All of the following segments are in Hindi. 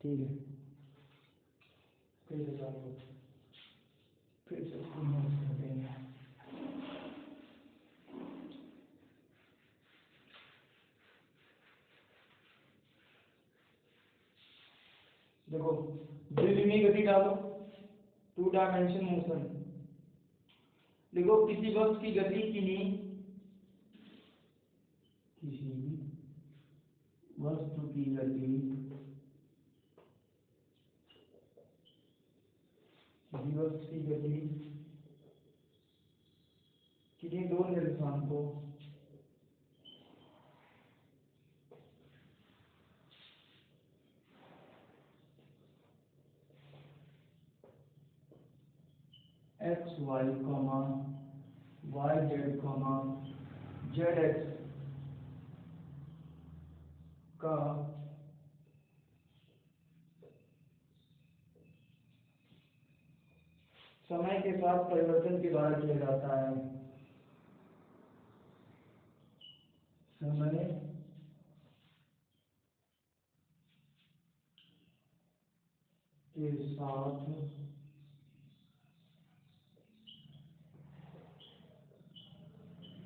ठीक है, फिर से चालू, फिर से करते हैं। देखो द्विविमीय गति डालो, 2 डायमेंशन मोशन। देखो किसी वस्तु की गति किसी वस्तु की गति किन्हीं 2 निर्देशांकों x y y z z x का समय के साथ परिवर्तन के द्वारा किया जाता है। समय के साथ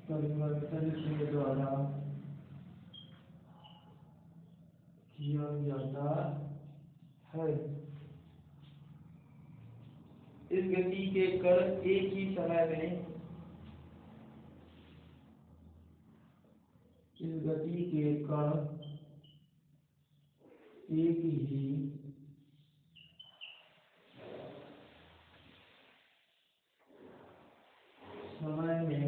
परिवर्तन के द्वारा किया जाता है। इस गति के कण एक ही समय में एक ही समय में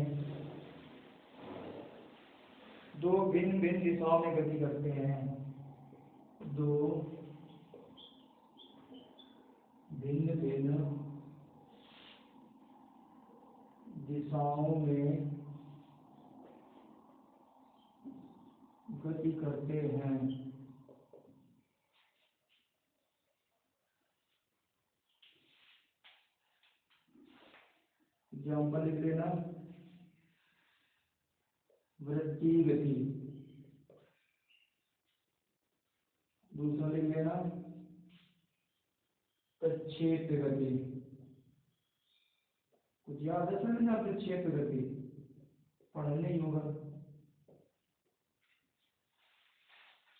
2 भिन्न भिन्न दिशाओं में गति करते हैं। 2 भिन्न भिन्न दिशाओं में गति करते हैं। एग्जाम्पल लिख लेना, वृत्तीय गति। दूसरा लिख लेना, प्रक्षेप गति। कुछ याद है समझ ना, प्रक्षेप गति पढ़ना नहीं होगा।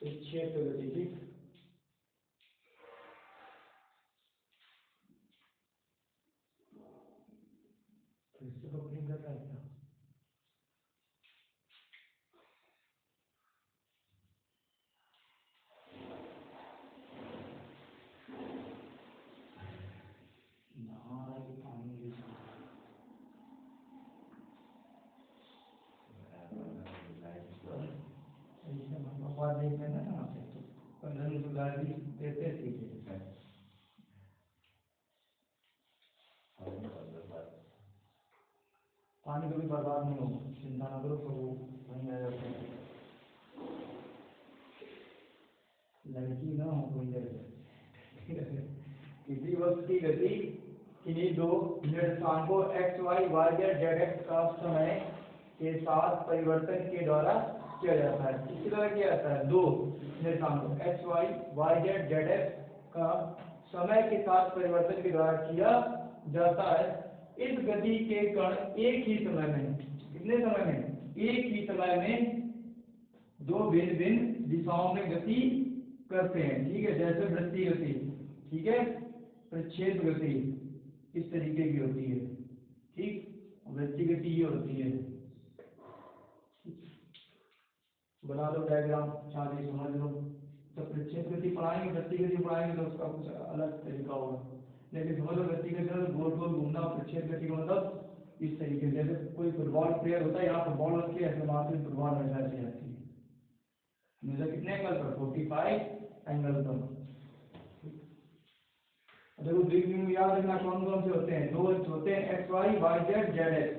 प्रक्षेप गति ठीक, फिर से ओपनिंग कर रहा है क्या? देख लेना ना, 15 देते ठीक है। पानी कभी बर्बाद नहीं होगा, चिंता ना करो, सब वहीं आ जाते हैं। लड़की ना हो कोई किसी वस्तु की गति किन्हीं 2 निर्देशांकों x y y z z x का समय के साथ परिवर्तन के द्वारा किया जाता है। किसी तरह किया जाता है, 2 निर्देशांकों x y y z z x का समय के साथ परिवर्तन के द्वारा किया जाता है। इस गति के कण एक ही समय में, कितने समय में? एक ही समय में 2 भिन्न भिन्न दिशाओं में गति करते हैं। ठीक है, जैसे वृत्तीय गति, ठीक है, प्रक्षेप गति इस तरीके की होती है। ठीक, वृत्तीय गति ये होती है। बना लो डायग्राम, चाहे समझ लो। तो प्रक्षेप गति पढ़ाएंगे, वृत्तीय गति पढ़ाएंगे तो उसका कुछ अलग तरीका होगा, लेकिन समझ लो वृत्तीय गति तो गोल गोल घूमना, प्रक्षेप गति का मतलब इस तरीके से। जैसे कोई फुटबॉल प्लेयर होता है, यहाँ फुटबॉल रखी है, ऐसे वहां से फुटबॉल वैसा ऐसी जाती है, हमेशा कितने एंगल पर? 45 एंगल पर। देखो द्विविमीय याद रखना कौन कौन से होते हैं? 2 होते हैं, x y y z z x।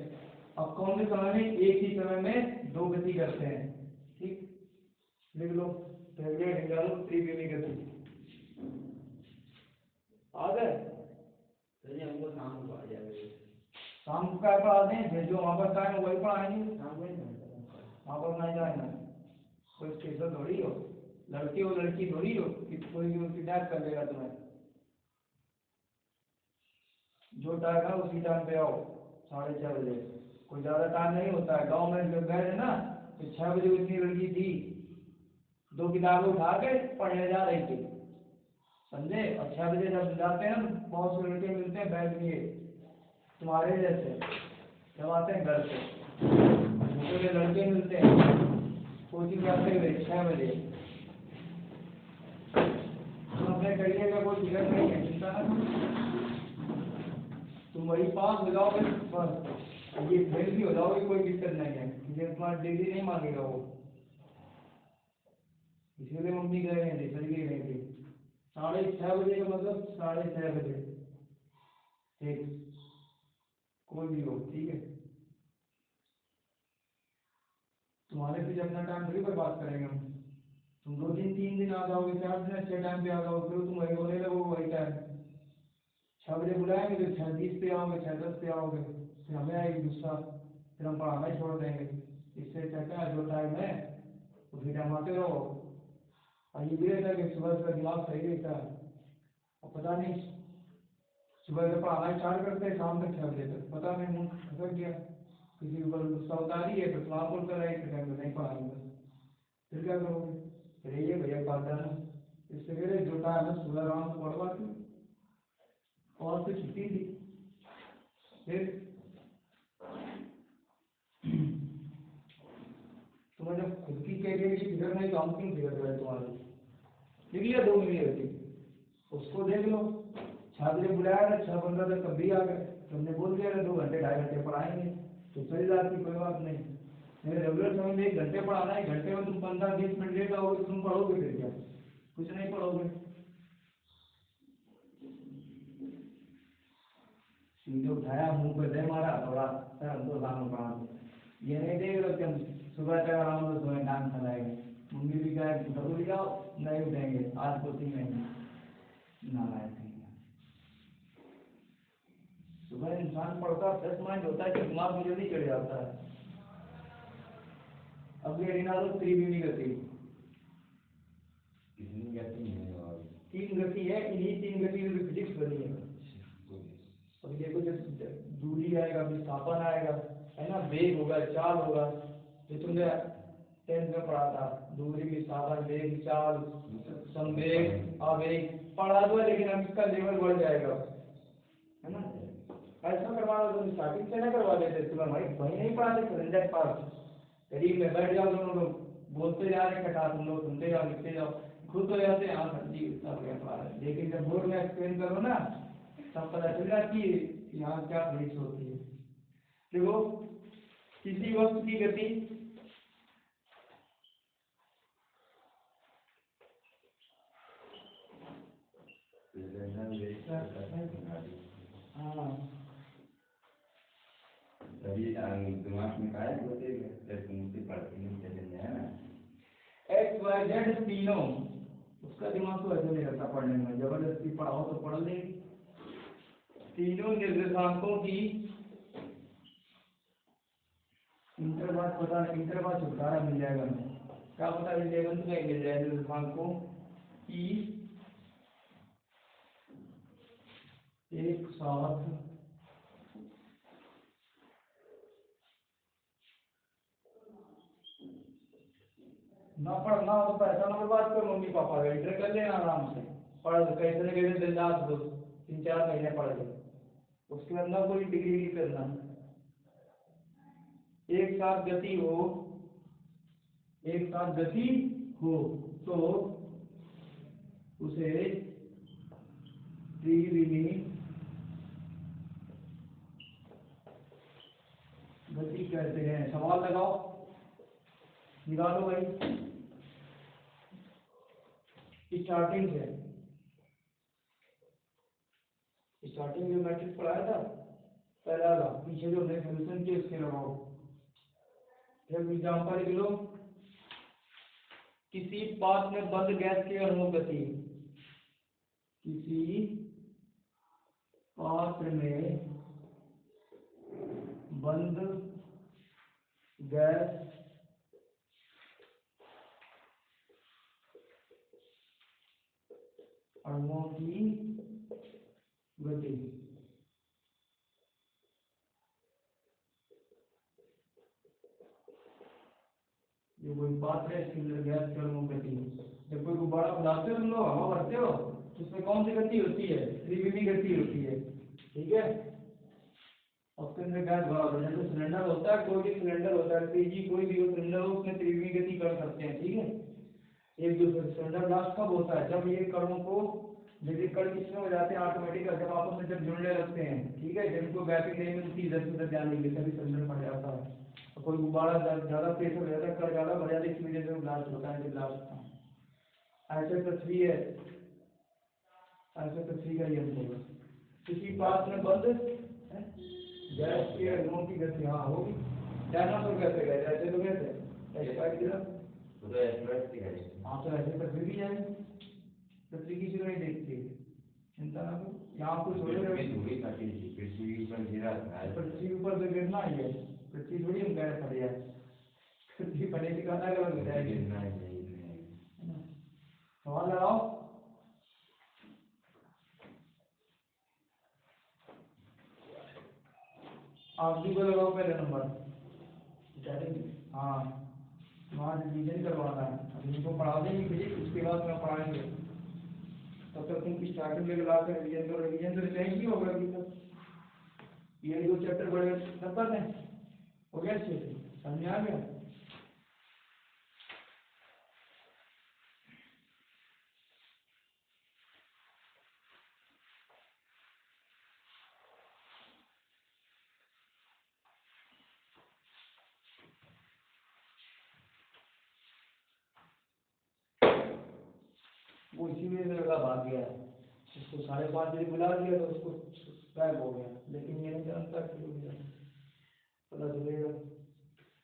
अब कौन से समय में? एक ही समय में 2 गति करते हैं। ठीक, लिख लो, त्रिविमीय गति आ गए। हमको शाम को आ जाएगा, शाम को क्या पढ़ा दें, फिर जो वहाँ पर टाइम वही पढ़ाएंगे, वहाँ पर नहीं जाएगा। कोई स्पेशल थोड़ी हो, लड़के हो लड़की थोड़ी हो कि कोई भी किडनैप कर लेगा तुम्हें। जो टाइम है उसी टाइम पे आओ, 6:30 बजे। कोई ज्यादा टाइम नहीं होता है। गाँव में जब गए थे ना तो 6 बजे उतनी लड़की थी, 2 किताबें उठा के पढ़ने जा रही थी, समझे। और 6 बजे जब जाते हैं ना बहुत से लड़के मिलते हैं बैग लिए तुम्हारे जैसे, जब आते हैं घर से दूसरे लड़के मिलते हैं कोचिंग जाते हुए 6 बजे। तुम अपने करियर का कोई फिक्र नहीं है, चिंता ना, तुम वही पास हो जाओगे बस, ये फेल भी हो जाओगे कोई दिक्कत नहीं है, मुझे तुम्हारा डिग्री नहीं मांगेगा वो। इसीलिए मम्मी कह रहे थे चल गई रही थी 6:30 बजे का मतलब 6:30 बजे, ठीक, कोई भी हो, ठीक है। तुम्हारे पीछे अपना टाइम थोड़ी बर्बाद करेंगे हम। तुम 2 दिन 3 दिन आ जाओगे, 4 दिन अच्छे टाइम पे आ जाओगे, फिर तुम वही बोले लगो वही टाइम। 6 बजे बुलाएंगे तो 6:20 पे आओगे, 6:10 पे आओगे, फिर हमें आएगी गुस्सा, फिर हम पढ़ाना ही छोड़ देंगे। इससे कहता है जो टाइम है उसी टाइम आते रहो। और ये भी रहता है कि सुबह सुबह दिमाग सही रहता है, और पता नहीं सुबह से पढ़ाना स्टार्ट करते हैं शाम तक 6 बजे तक, पता नहीं मूड खसक गया, किसी के ऊपर गुस्सा उतारी है तो सुबह बोलकर आए कि टाइम नहीं पढ़ाएंगे, फिर क्या करोगे। फिर ये भैया बात है, इससे कह रहे जो टाइम है सुबह आराम से पढ़वा के और फिर छुट्टी थी। फिर तुम्हें जब खुद की कैरियर की फिक्र नहीं तो हम क्यों फिक्र करें तुम्हारी। निकली 2 मिली होती उसको देख लो, 6 बजे बुलाया था 6:15 तक तब भी आ गए, तुमने बोल दिया 2 घंटे 2.5 घंटे पढ़ाएंगे तो चल जाती, कोई बात नहीं। मेरे रेगुलर समय में 1 घंटे पढ़ाना है, 1 घंटे में तुम 15-20 मिनट लेट आओगे तो तुम पढ़ोगे फिर क्या, कुछ नहीं पढ़ोगे। सीधे उठाया मुंह पे दे मारा थोड़ा, सर हमको सामने पढ़ा दो। ये नहीं देख लो कि हम सुबह तक आराम से सोए टांग चलाएंगे, मम्मी भी क्या जरूरी जाओ नहीं उठेंगे आज कोचिंग नहीं ना आए। सुबह इंसान पढ़ता फ्रेश माइंड होता है कि दिमाग में जल्दी चढ़ जाता है। अब ये रिनालो 3 भी नहीं करती, तीन गति है, इन्हीं 3 गति में फिजिक्स बनी है। अभी देखो जब दूरी आएगा विस्थापन आएगा है ना, वेग होगा चाल होगा, जो तुमने 10th में पढ़ा था, दूरी विस्थापन वेग चाल संवेग आवेग पढ़ा दो, लेकिन अब इसका लेवल बढ़ जाएगा है ना। ऐसा करवा लो, तुम स्टार्टिंग से ना करवा देते, तुम्हें वही नहीं पढ़ाते सिलेंडर पास करीब में बैठ जाओ, दोनों लोग बोलते जा रहे कटा, तुम लोग सुनते जाओ लिखते जाओ, खुद हो जाते हैं हाँ सर जी इतना बढ़िया पढ़ा रहे। लेकिन जब बोर्ड में एक्सप्लेन करो ना तब पता चल जाती है यहाँ क्या फिजिक्स होती है। देखो किसी वस्तु की गति हाँ दिमाग में काय होते पढ़ते नहीं चले है ना, एक्स वाई जेड तीनों, उसका दिमाग तो ऐसे नहीं रहता पढ़ने में, जबरदस्ती पढ़ाओ तो पढ़ लेंगे। तीनों निर्देशांकों की इंटरबात पता नहीं, इंटरबात छुटकारा मिल जाएगा हमें, क्या पता 11th में मिल जाए निर्देशांकों की एक साथ ना पढ़ना हो तो पैसा ना बर्बाद कर, मम्मी पापा का इंटर कर लेना आराम से, पढ़ कैसे न कैसे दिन रात 3-4 महीने पढ़ ले, उसके बाद ना कोई डिग्री नहीं करना। एक साथ गति हो, एक साथ गति हो तो उसे त्रिविमी गति कहते हैं। सवाल लगाओ निकालो भाई, स्टार्टिंग से, स्टार्टिंग जो मैट्रिक्स पढ़ाया था पहला वाला, पीछे जो हमने सोल्यूशन किए उसके लगाओ। फिर एग्जाम्पल लिख लो, किसी पात्र में बंद गैस की अणु गति, किसी पात्र में बंद गैस अणुओं की गति। ये कोई पात्र है, सिलेंडर गैस की अणुओं की गति। जब कोई गुब्बारा फैलाते हो तुम लोग, हवा भरते हो, तो उसमें कौन सी गति होती है? त्रिविमी गति होती है। ठीक है, उसके अंदर गैस भरा होता है। जैसे सिलेंडर होता है, कोई भी सिलेंडर होता है, पीजी कोई भी सिलेंडर हो, उसमें त्रिविमी गति कर सकते हैं। ठीक है, एक दूसरे सिलेंडर ब्लास्ट कब होता है? जब ये कणों को, जैसे कण किसमें हो जाते हैं ऑटोमेटिक, जब आपस में जब जुड़ने लगते हैं। ठीक है, जब इनको गैपिंग नहीं मिलती इधर से उधर जाने के लिए, तभी सिलेंडर फट जाता है। तो कोई गुब्बारा ज्यादा प्रेशर हो जाता है, कण ज्यादा भर जाता है, इस वजह से ब्लास्ट होता है। ब्लास्ट ऐसे पृथ्वी है, ऐसे पृथ्वी का यंत्र होगा। किसी पास में बंद गैस के अणुओं की गति हाँ होगी। डायनासोर कैसे गए? ऐसे तो कैसे हाँ, तो ऐसे पृथ्वी भी जाएगी। पृथ्वी किसी को नहीं देखती, चिंता ना करो। यहाँ कुछ हो रहा है, पृथ्वी ऊपर से गिरना ही है। पृथ्वी थोड़ी हम गए फट जाए, पृथ्वी फटे की कहना गलत हो जाएगी। सवाल लगाओ। आप भी को लगाओ पहले नंबर। हाँ, वहाँ रिवीजन करवाना है। अब इनको पढ़ा देंगे फिजिक्स, उसके बाद में पढ़ाएंगे। तब तक तुम स्टार्टिंग में लगा कर रिवीजन करो। रिवीजन तो चाहिए होगा अभी तक। ये 2 चैप्टर बड़े नंबर हैं, हो गया अच्छे से समझ आ गया। वो इसी वजह से लगा भाग गया। उसको 5:30 बजे बुला दिया तो उसको गायब हो गया। लेकिन ये नहीं जानता कि हो गया, पता चलेगा।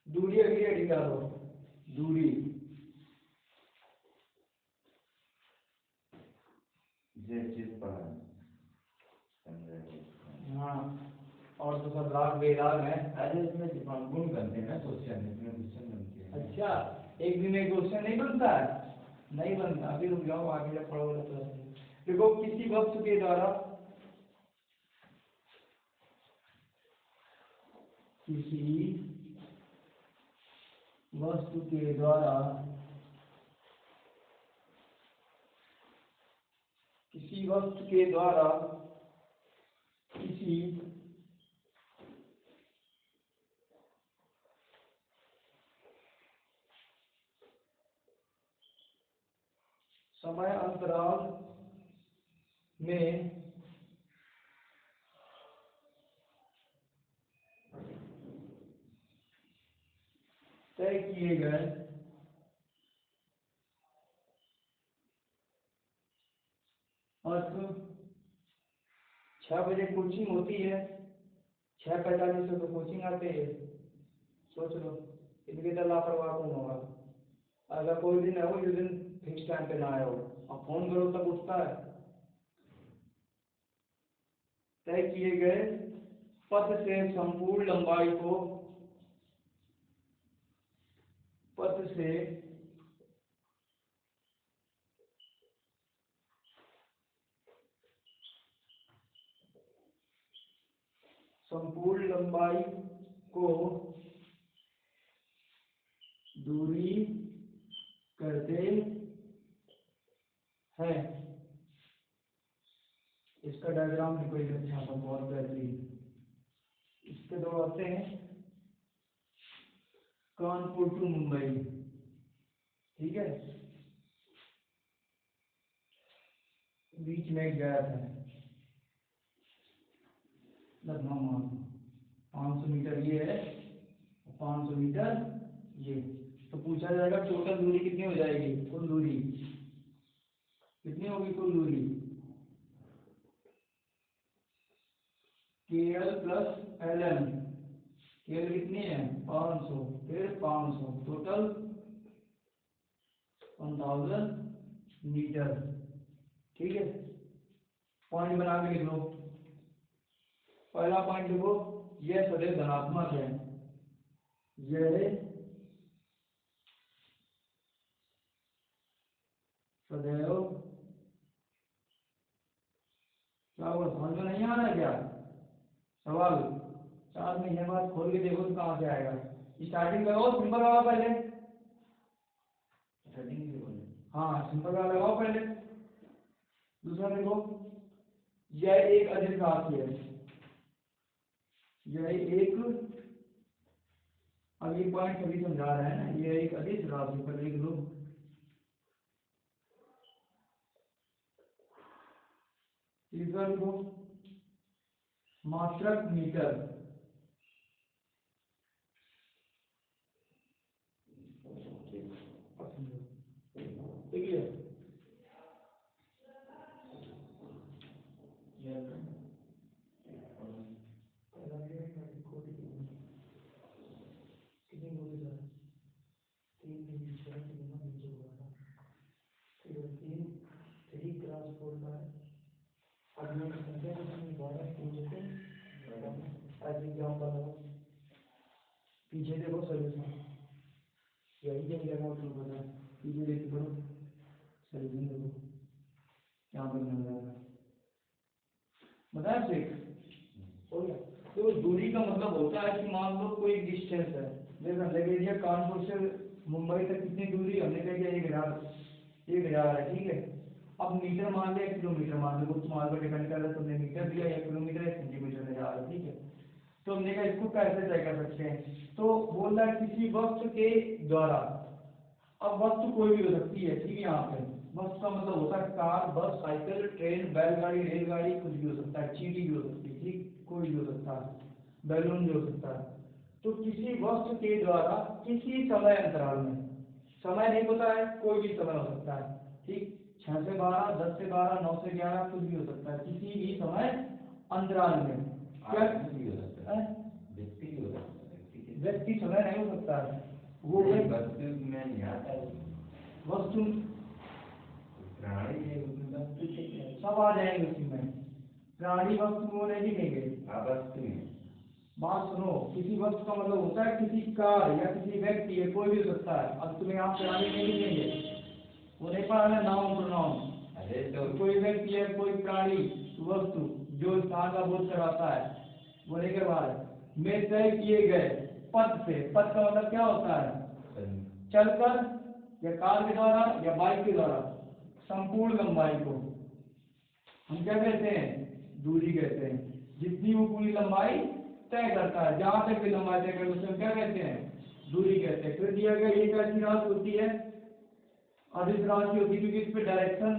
दूरी अगली अड़ी का दो, दूरी हाँ, और तो सब राग बेराग है। गुण बनते हैं ना क्वेश्चन, इसमें क्वेश्चन बनते हैं। अच्छा, एक दिन एक क्वेश्चन नहीं बनता है? नहीं बनता। अभी रुक जाओ, आगे जब पढ़ोगे तो देखो। किसी वस्तु के द्वारा, किसी वस्तु के द्वारा, किसी वस्तु के द्वारा किसी समय अंतराल में तय किए गए अर्थ 6 बजे कोचिंग होती है, 6:45 से तो कोचिंग आते हैं। सोच लो, इनके तो लापरवाह कौन होगा? अगर कोई दिन है वो जिस दिन फिक्स टाइम पे ना आया हो, अब फोन करो तब उठता है। तय किए गए पथ से संपूर्ण लंबाई को, पथ से संपूर्ण लंबाई को दूरी करते हैं। इसका डायग्राम भी कोई अच्छा था, बहुत बेहतरीन। इसके 2 आते हैं, कानपुर टू मुंबई। ठीक है, बीच में एक गैप है, लगभग 500 मीटर ये है, 500 मीटर ये। तो पूछा जाएगा टोटल दूरी कितनी हो जाएगी? कुल दूरी कितनी होगी? कुल दूरी KL प्लस LM। KL कितनी है? 500, फिर 500, टोटल 1000 मीटर। ठीक है, पॉइंट बना के लिख लो। पहला पॉइंट देखो, यह सदैव धनात्मक है, यह सदैव क्या हुआ, समझ में नहीं आ रहा है क्या सवाल? 4 महीने बाद खोल के देखो तो कहाँ से आएगा। स्टार्टिंग लगाओ सिंपल वाला पहले, हाँ सिंपल वाला लगाओ पहले। दूसरा देखो, यह एक अदिश राशि है, यह एक, अब ये पॉइंट सभी समझा रहे हैं ना, यह एक अदिश राशि पर लिख लो। तीसरा देखो, मात्रक मीटर, ठीक है। पीछे देखो सोल्यूशन, यही क्या लिखा है तुम बताओ, पीछे देख करो सोल्यूशन देखो यहाँ पर मिल रहा है, बताया ठीक हो गया। तो दूरी का मतलब होता है कि मान लो कोई डिस्टेंस है, जैसे हमने कह दिया कानपुर से मुंबई तक कितनी दूरी, हमने कह दिया 1000 है, ठीक है। अब मीटर मान लिया, किलोमीटर मान लो, तुम्हारे पर डिपेंड कर रहा है तुमने मीटर दिया या किलोमीटर या सेंटीमीटर में जा रहा है, ठीक है। तो हमने कहा इसको कैसे तय कर सकते हैं, तो बोल रहा है किसी वस्तु के द्वारा, अब वस्तु कोई भी हो सकती है, ठीक है। यहाँ पे वस्तु का मतलब होता है कार, बस, साइकिल, ट्रेन, बैलगाड़ी, रेलगाड़ी, कुछ भी हो सकता है, चींटी भी हो सकती है, ठीक, कोई भी हो सकता है, बैलून भी हो सकता है। तो किसी वस्तु के द्वारा किसी समय अंतराल में, समय नहीं पता है, कोई भी समय हो सकता है, ठीक, 6 से 12, 10 से 12, 9 से 11, कुछ भी हो सकता है, किसी भी समय अंतराल में। क्या भी हो सकता है, व्यक्ति भी हो सकता है, व्यक्ति समय नहीं हो सकता है, वो वस्तु में नहीं आता है, वस्तु प्राणी है उसमें सब आ जाएंगे उसी में, प्राणी वस्तु वो नहीं दिखेंगे। वस्तु में बात सुनो, किसी वस्तु का मतलब होता है किसी कार या किसी व्यक्ति है, कोई भी हो सकता है। अब तुम्हें यहाँ प्राणी नहीं दिखेंगे, वो नहीं पढ़ा है नाउन प्रोनाउन। अरे तो कोई व्यक्ति है, कोई प्राणी, वस्तु जो स्थान का बोध कराता है, बोले के बाद में तय किए गए पथ से, पथ का मतलब क्या होता है, चलकर या कार के द्वारा या बाइक के द्वारा संपूर्ण लंबाई को हम क्या कहते हैं, दूरी कहते हैं। जितनी वो पूरी लंबाई तय करता है, जहां तक भी लंबाई तय करता है, उसे हम क्या कहते हैं, दूरी कहते हैं। फिर दिया गया एक ऐसी राशि होती है, अदिश राशि होती है, क्योंकि इस पे डायरेक्शन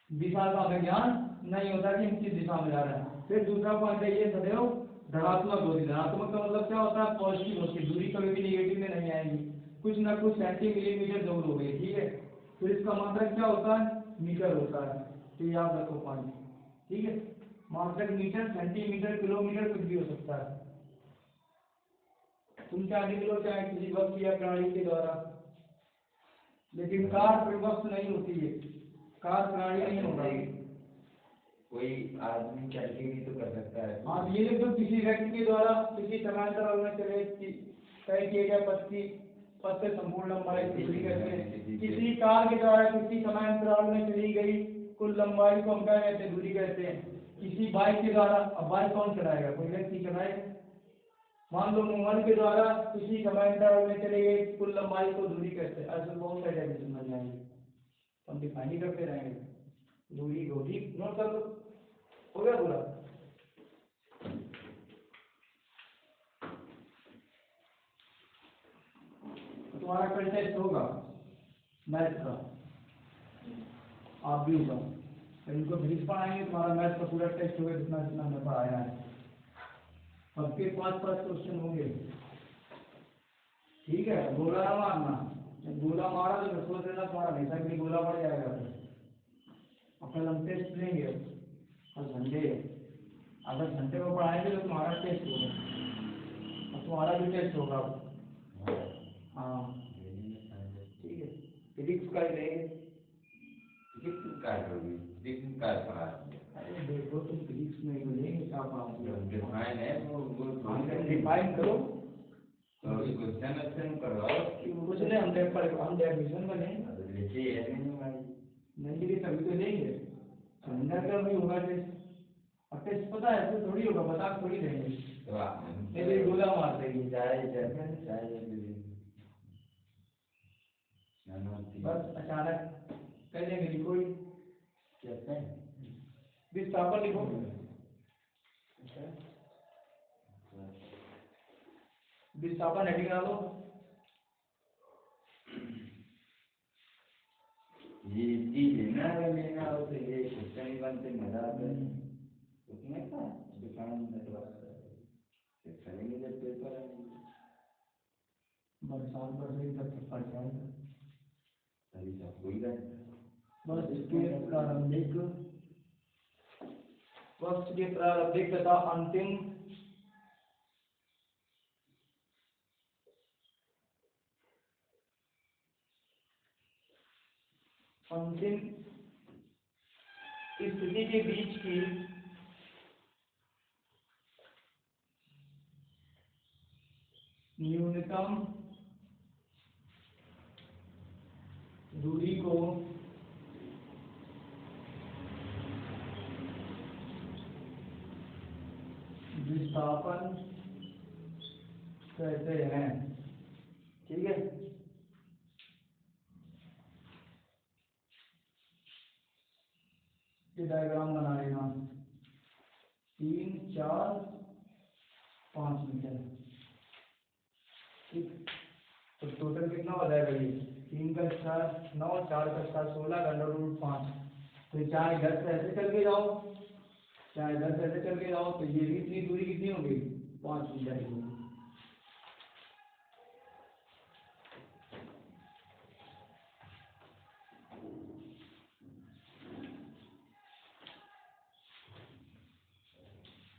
दिशा का हमें ज्ञान नहीं होता कि हम किस दिशा में जा रहे हैं। फिर दूसरा पॉइंट है, ये सदैव धनात्मक होती है। धनात्मक का मतलब क्या होता है, पॉजिटिव होती है, दूरी कभी भी नेगेटिव में नहीं आएगी, कुछ ना कुछ सेंटीमीटर दूर हो गई, ठीक है। फिर इसका मात्रक क्या होता है, मीटर होता है, तो याद रखो पॉइंट, ठीक है। मात्रक मीटर, सेंटीमीटर, किलोमीटर, कुछ भी हो सकता है। तुम क्या लिख लो, चाहे किसी वस्तु या प्राणी के द्वारा, लेकिन कार कोई वस्तु नहीं होती है, कार प्राणी नहीं होता है। कोई आदमी चल के भी तो कर सकता है। हाँ, ये लिख दो, किसी व्यक्ति के द्वारा किसी समांतर में चले तय किए गए पथ से संपूर्ण लंबाई को दूरी कहते हैं। किसी कार के द्वारा किसी समांतराल में चली गई कुल लंबाई को हम क्या कहते हैं, दूरी कहते हैं। किसी बाइक के द्वारा, अब बाइक कौन चलाएगा, कोई व्यक्ति चलाएगा। मान लो मोबाइल के द्वारा किसी समांतराल में चली गई कुल लंबाई को दूरी कहते हैं। ऐसे बहुत सारे डेफिनेशन बन जाएंगे, हम डिफाइन ही करते रहेंगे दूरी को, ठीक, नोट कर लो, हो गया पूरा। तुम्हारा कल टेस्ट होगा मैथ का, आप भी होगा, तो इनको फिजिक्स पढ़ाएंगे, तुम्हारा मैथ का पूरा टेस्ट होगा, जितना जितना हमने पढ़ाया है। सबके 5-5 क्वेश्चन होंगे, ठीक है। गोला ना मारना, जब गोला मारा तो फिर सोच लेना तुम्हारा हमेशा के लिए गोला पड़ जाएगा। और कल हम टेस्ट लेंगे, कल संडे, अगर घंटे को पढ़ाएंगे तो तुम्हारा टेस्ट होगा, और तुम्हारा भी टेस्ट होगा। हाँ ठीक है, फिजिक्स का ही लेंगे। फिजिक्स का होगी, फिजिक्स का पढ़ा। अरे देखो, तुम फिजिक्स में ही लेंगे, क्या पढ़ाओगे, डिफाइन है वो डिफाइन करो, तो क्वेश्चन अच्छा करवाओ। कुछ नहीं, हम डेफिनेशन बने लिखिए है नहीं भाई, नहीं लिखे तभी तो लेंगे, अंदर का भी होगा टेस्ट। अब टेस्ट पता है तो थोड़ी होगा, बता थोड़ी देंगे, तो आप नहीं तो ये गोला मार देगी। चाय चाय बस अचानक कह देंगे लिखो ही, कैसे विस्थापन लिखो। विस्थापन हेडिंग डाल दो। ये चीज लेना अगर लेना हो तो ये क्वेश्चन ही बनते मजा आता है उसमें क्या दुकान में तो करेंगे जब पेपर आएंगे बरसात बढ़ रही तब तक पड़ जाएगा। तभी सब कोई रहता वर्ष के प्रारंभिक तथा अंतिम स्थिति के बीच की न्यूनतम दूरी को विस्थापन कहते हैं। ठीक है, ये डायग्राम बना लेना 3, 4, 5 मीटर। ठीक, तो टोटल कितना हो जाएगा ये 3 का 4 9, 4 का 4 16 का √5। तो चाहे इधर से ऐसे चल के जाओ, चाहे इधर से ऐसे चल के जाओ, तो ये भी इतनी दूरी कितनी होगी 5 मीटर की होगी।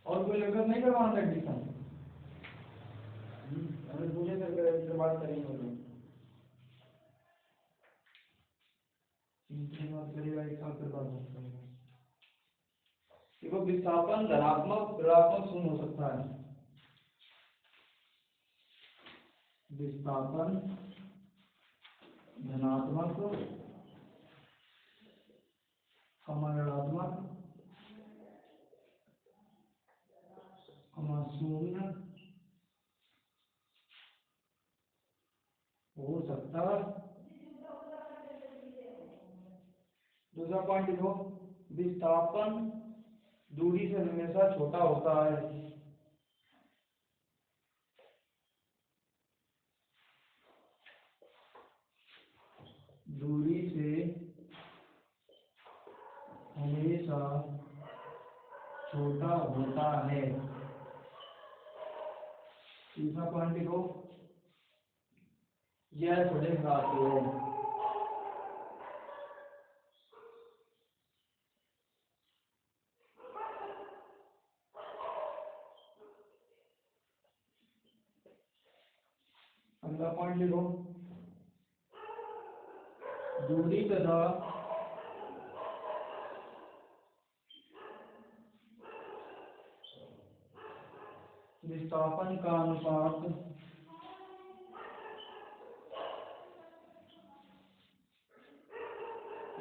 और कोई लगभग नहीं करवाना एडमिशन, अगर बोले तो बात करेंगे लोग। बात करेगा एक साथ बात करेगा। देखो विस्थापन धनात्मक ऋणात्मक शून्य हो सकता है। विस्थापन धनात्मक ऋणात्मक शून्य हो सकता है। दूसरा पॉइंट देखो, विस्थापन दूरी से हमेशा छोटा होता है। दूरी से हमेशा छोटा होता है। तीसरा पॉइंट देखो, यह थोड़े घाती है। अगला पॉइंट देखो, दूरी तथा विस्थापन का अनुपात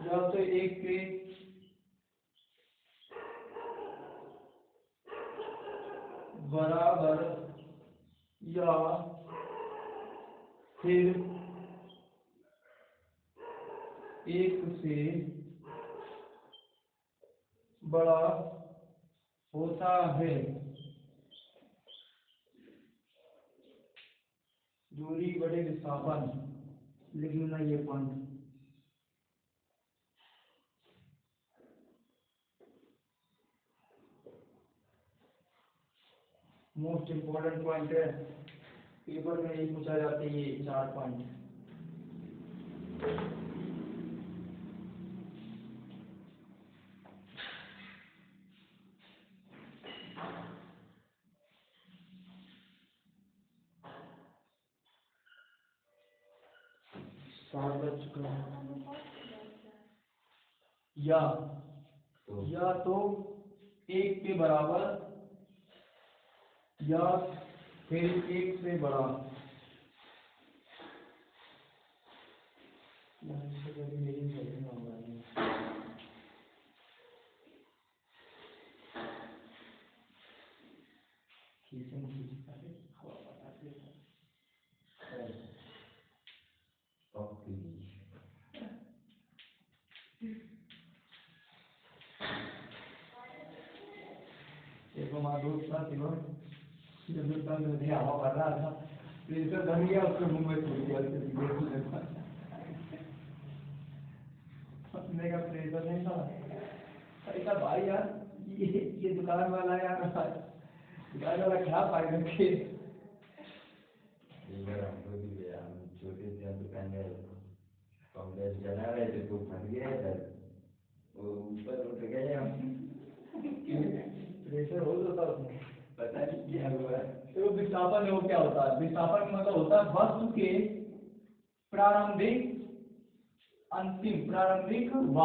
या तो 1 के बराबर या फिर 1 से बड़ा होता है। दूरी बड़े विस्थापन लिख लेना ये पॉइंट। मोस्ट इम्पोर्टेंट पॉइंट है, पेपर में यही पूछा जाता है, ये 4 पॉइंट। या तो 1 के बराबर या फिर 1 से बड़ा। जिसम खींचता है हवा बताते हैं। देखो हमारा दोस्त था शिवम, जब दोस्त में हवा भर रहा था प्रेशर बन गया, उसके मुंह में छूट गया, उसके सीधे अपने का प्रेशर नहीं था। अरे का भाई यार, ये दुकान वाला यार, दुकान वाला क्या फायदा के हमको भी गया, हम छोटे थे दुकान में कॉम्प्लेक्स जला रहे थे तो फट गया इधर, वो ऊपर उठ गए हम। प्रेशर हो जाता उसमें, पता नहीं क्या हुआ। तो विस्थापन में वो क्या होता है, विस्थापन का मतलब होता है वस्तु के प्रारंभिक अंतिम प्रारंभिक व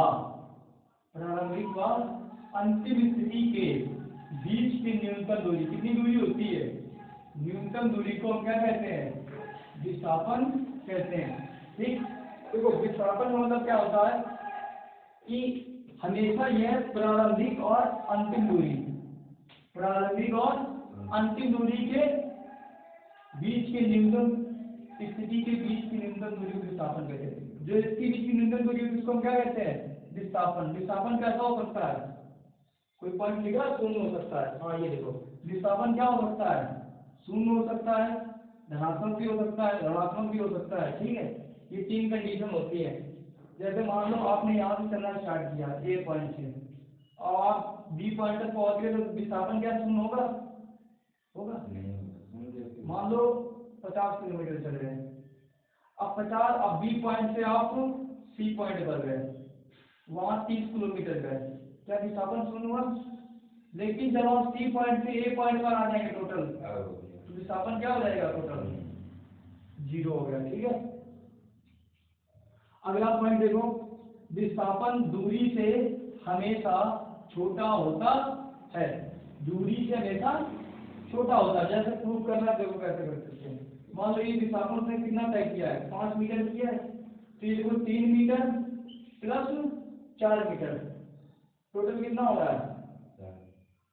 अंतिम स्थिति के बीच की न्यूनतम दूरी। कितनी दूरी होती है? न्यूनतम दूरी को हम क्या कहते हैं? विस्थापन कहते हैं। ठीक, देखो विस्थापन का मतलब क्या होता है कि हमेशा यह प्रारंभिक और अंतिम दूरी के बीच के न्यूनतम स्थिति के बीच की न्यूनतम दूरी को विस्थापन कहते हैं। जो इसके बीच की न्यूनतम दूरी है उसको हम क्या कहते हैं? विस्थापन। विस्थापन कैसा हो सकता है? कोई पॉइंट लिखा, शून्य हो सकता है। हाँ ये देखो, विस्थापन क्या हो सकता है? शून्य हो सकता है, धनात्मक भी हो सकता है, ऋणात्मक भी हो सकता है। ठीक है, ये तीन कंडीशन होती है। जैसे मान लो आपने यहाँ से चलना स्टार्ट किया ए पॉइंट से और आप बी पॉइंट तक पहुंच गए, तो विस्थापन क्या शून्य होगा? मान लो 50 किलोमीटर चल रहे हैं, अब बी पॉइंट से आप सी पॉइंट पर गए, वहां 30 किलोमीटर गए, क्या विस्थापन शून्य हुआ? लेकिन जब आप सी पॉइंट से ए पॉइंट पर आ जाएंगे टोटल, तो विस्थापन क्या हो जाएगा? टोटल 0 हो गया। ठीक है, अगला पॉइंट देखो, विस्थापन दूरी से हमेशा छोटा होता है। दूरी से हमेशा छोटा होता है। जैसे प्रूव करना, देखो कैसे कर सकते हैं। मान लो ये विस्थापन उसने कितना तय किया है? 5 मीटर किया है, तो ये देखो 3 मीटर प्लस 4 मीटर, टोटल कितना हो रहा है?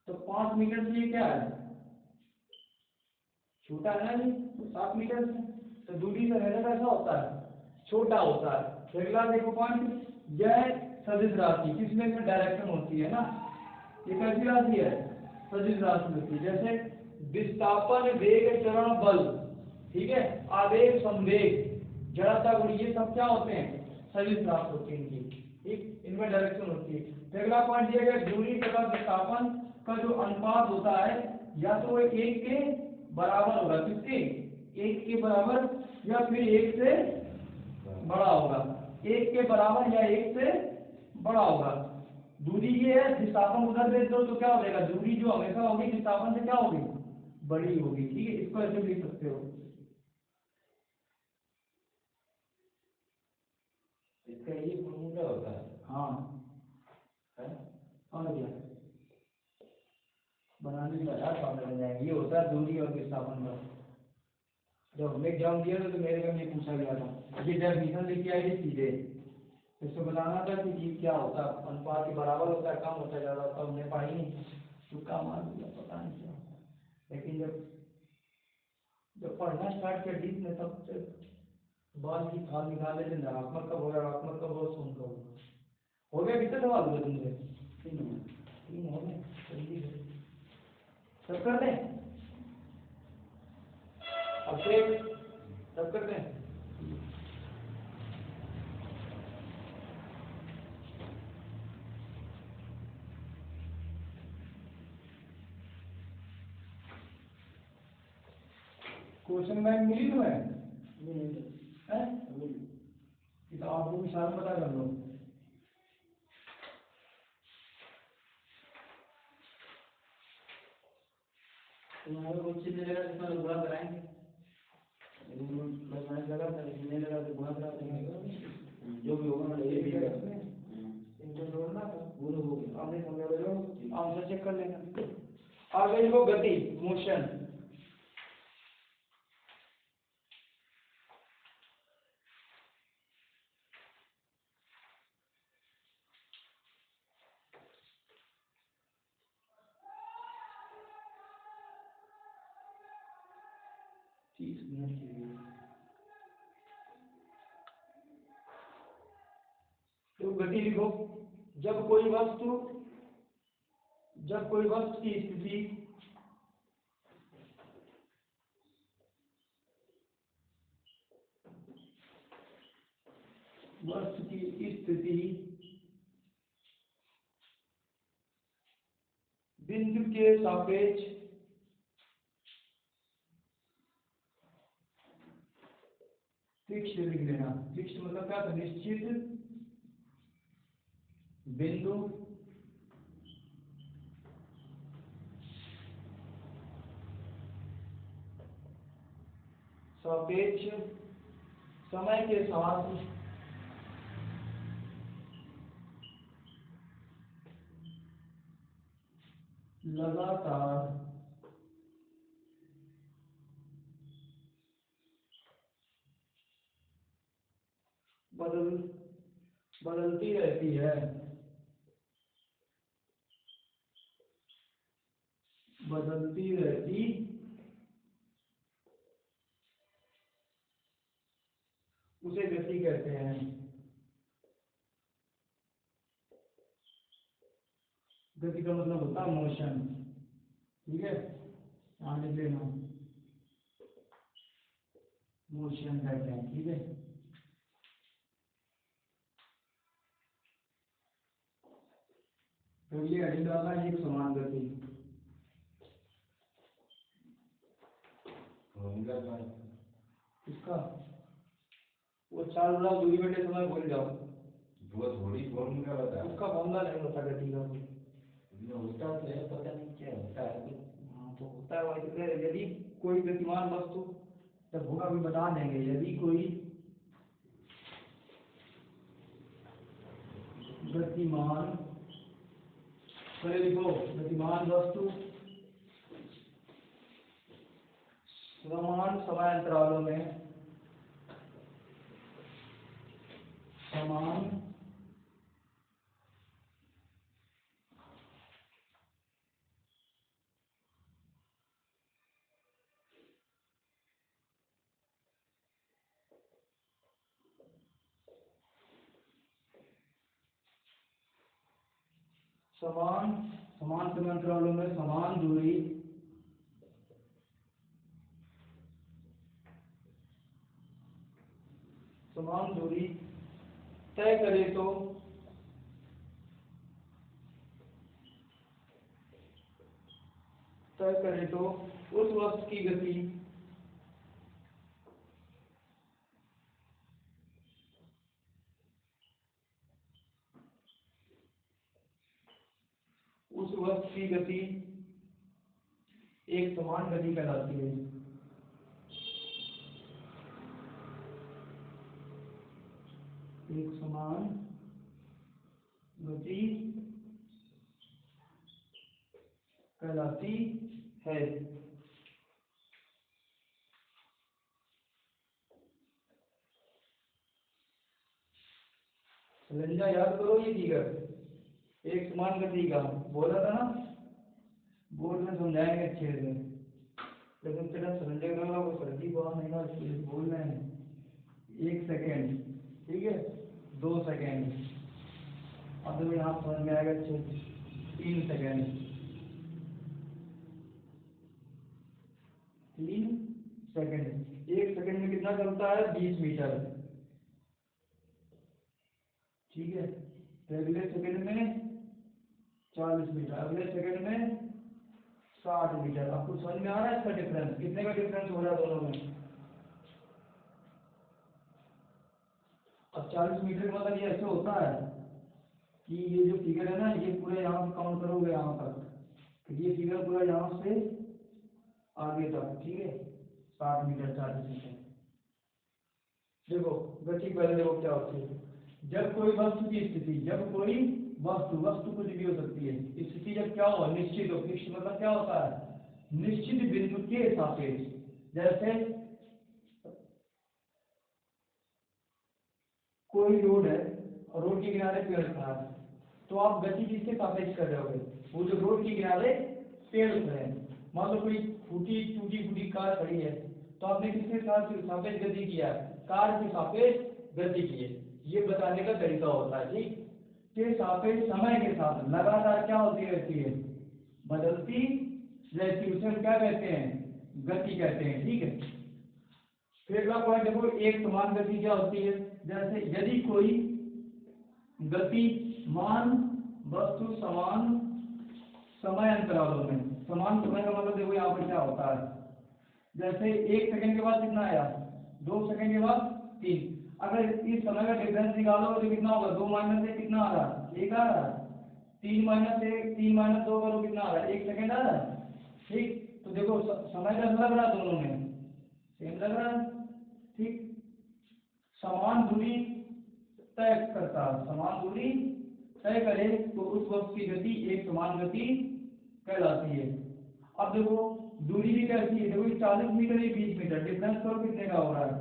तो 5 मीटर से ये क्या है? छोटा है ना जी, तो 7 मीटर से, तो दूरी से हमेशा कैसा होता है? छोटा होता है। अगला देखो पॉइंट, यह सदिश राशि किसमें से डायरेक्शन होती है ना, ये कैसी राशि है? सदिश राशि होती है। जैसे विस्थापन, वेग, त्वरण, बल, ठीक है, आवेग, संवेग, जड़ता, गुण, ये सब क्या होते हैं? सदिश राशि होती है इनकी। ठीक, इनमें डायरेक्शन होती है। अगला पॉइंट दिया गया, दूरी तथा विस्थापन का जो अनुपात होता है, या तो वो 1 के बराबर होगा, किसके? 1 के बराबर, या फिर 1 से बड़ा होगा। 1 के बराबर या 1 से बड़ा होगा। दूरी ये है, विस्थापन उधर दे दो तो क्या हो जाएगा? दूरी जो हमेशा होगी विस्थापन से क्या होगी? बड़ी होगी। ठीक है, इसको ऐसे लिख सकते हो। इसका ये फॉर्मूला होता है। हाँ है? और क्या बनाने के बाद फॉर्मूला बन जाएंगे। ये होता है दूरी और विस्थापन का। जब हमने एग्जाम दिया था तो मेरे में ये पूछा गया था, ये डेफिनेशन लिखी आई थी सीधे, इसको बताना था कि ये क्या होता है, अनुपात के बराबर होता है, कम होता है, ज़्यादा होता है। हमने पढ़ा ही नहीं, तुक्का मार दिया, पता नहीं क्या होता। लेकिन जब पढ़ना स्टार्ट किया डीप में, तब से बाल की खाल निकाल लेते, नकारात्मक कब होगा, ऋणात्मक कब होगा, शून्य कब होगा। हो गया? कितने सवाल हुए तुमसे? 3 हो गए। जल्दी सब कर दें, अब से सब कर दें। क्वेश्चन बैंक मिली तुम्हें? तो आपको विशाल पता कर लो। तुम्हारे को चिन्ह लगा तो तुम्हारा गुणा कराएंगे, बस मैंने लगा था, चिन्ह लगा तो गुणा करा देंगे, जो भी होगा मैं इनको जोड़ना था, पूरा हो गया। आपने समझा लो, आंसर चेक कर लेना। आगे वो गति, मोशन, 30 मिनट के लिए। तो गति लिखो, जब कोई वस्तु की स्थिति बिंदु के सापेक्ष फिक्स्ड लिख लेना। फिक्स्ड मतलब क्या था, निश्चित बिंदु सापेक्ष समय के साथ लगातार बदलती रहती है, उसे गति कहते हैं। गति का मतलब होता है मोशन, ठीक है, यहाँ लिख लेना, मोशन कहते हैं, ठीक है। तो ये हेडिंग डालना है, एक समान गति। इसका वो 4 गुना दूरी बैठे समय भूल जाओ, वो थोड़ी फॉर्मूला बता, उसका फॉर्मूला नहीं होता गति का, होता तो है, पता नहीं क्या होता है। हाँ तो होता है वैसे। यदि कोई गतिमान वस्तु, जब होगा भी बता देंगे, यदि कोई गतिमान, पहले लिखो, गतिमान वस्तु समान समयांतरालों में समान समयांतरालों में समान दूरी तय करे तो उस वस्तु की गति एक समान गति कहलाती है। एक समान गति कहलाती है। संज्ञा याद करो, ये फिगर एक समान गति का बोला था ना, बोर्ड में समझाएंगे अच्छे से, लेकिन तेरा संजय करोगा वो सर्दी बाहर नहीं ना, बोल रहे हैं 1 सेकेंड, ठीक है, 2 सेकेंड, अब तो यहाँ समझ में आएगा अच्छे से, 3 सेकेंड, 3 सेकेंड, 1 सेकेंड में कितना चलता है, 20 मीटर, ठीक है। तो अगले सेकंड में 40 मीटर, अगले सेकंड में 60 मीटर। आपको समझ में आ रहा है इसका डिफरेंस, कितने का डिफरेंस हो रहा है दोनों में। अब 40 मीटर का मतलब ये ऐसे होता है कि ये जो फिगर है ना, ये पूरे यहाँ से काउंट करोगे यहाँ तक, तो ये फिगर पूरा यहाँ से आगे तक, ठीक है, 60 मीटर 40 मीटर। देखो गति पहले देखो क्या होती है, जब कोई वस्तु की स्थिति, जब कोई वस्तु कुछ भी हो सकती है, स्थिति जब क्या हो, निश्चित हो, फिक्स मतलब क्या होता है, निश्चित बिंदु के सापेक्ष। जैसे कोई रोड है और रोड के किनारे पेड़ खड़ा है, तो आप गति किसके सापेक्ष कर रहे होगे, वो जो रोड के किनारे पेड़ खड़े हैं। मान लो कोई टूटी फूटी कार खड़ी है, तो तो आपने किसके सापेक्ष गति किया, कार के सापेक्ष गति की है। ये बताने का तरीका होता है, ठीक। के सापेक्ष समय के साथ लगातार क्या होती रहती है, बदलती रहती है, उसे हम क्या कहते हैं, गति कहते हैं, ठीक है। फिर अगला पॉइंट देखो, एक समान गति क्या होती है, जैसे यदि कोई गतिमान वस्तु समान समय अंतरालों में, समान समय का मतलब देखो यहाँ पर क्या होता है, जैसे 1 सेकंड के बाद कितना आया, 2 सेकंड के बाद 3, अगर इस समय का डिफरेंस निकालो तो कितना होगा, 2 माइनस 1 कितना आ रहा है, 1 आ रहा है, 3 माइनस 1 3 माइनस 2 करो कितना आ रहा है, 1 सेकंड आ रहा है, ठीक। तो देखो समय का लग रहा है, दोनों में सेम लग रहा है, ठीक। समान दूरी तय करता, समान दूरी तय करे तो उस वस्तु की गति एक समान गति कहलाती है। अब देखो दूरी भी कैसी है, देखो 40 मीटर या 20 मीटर, डिफरेंस करो कितने का हो रहा है,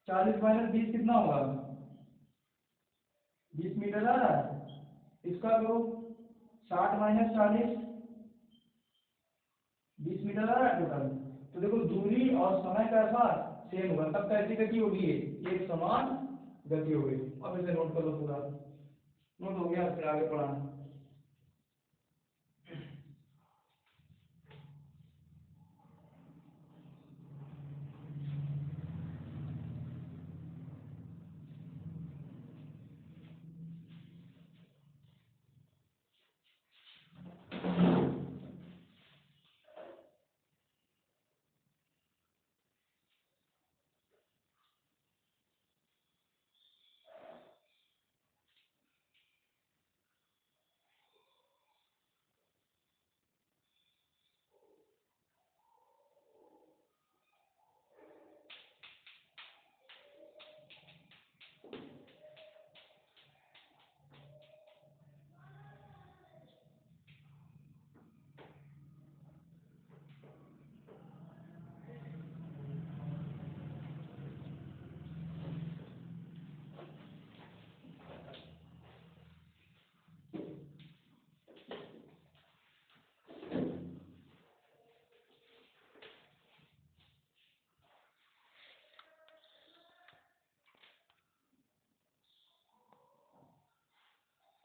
40 माइनस 20 कितना होगा, 20 मीटर आ रहा है। इसका करो 60 माइनस 40, 20 मीटर आ रहा है टोटल। तो देखो दूरी और समय का साथ सेम होगा, तब कैसी गति होगी, एक समान गति होगी। अब इसे नोट कर लो, पूरा नोट हो गया, फिर आगे पढ़ाना।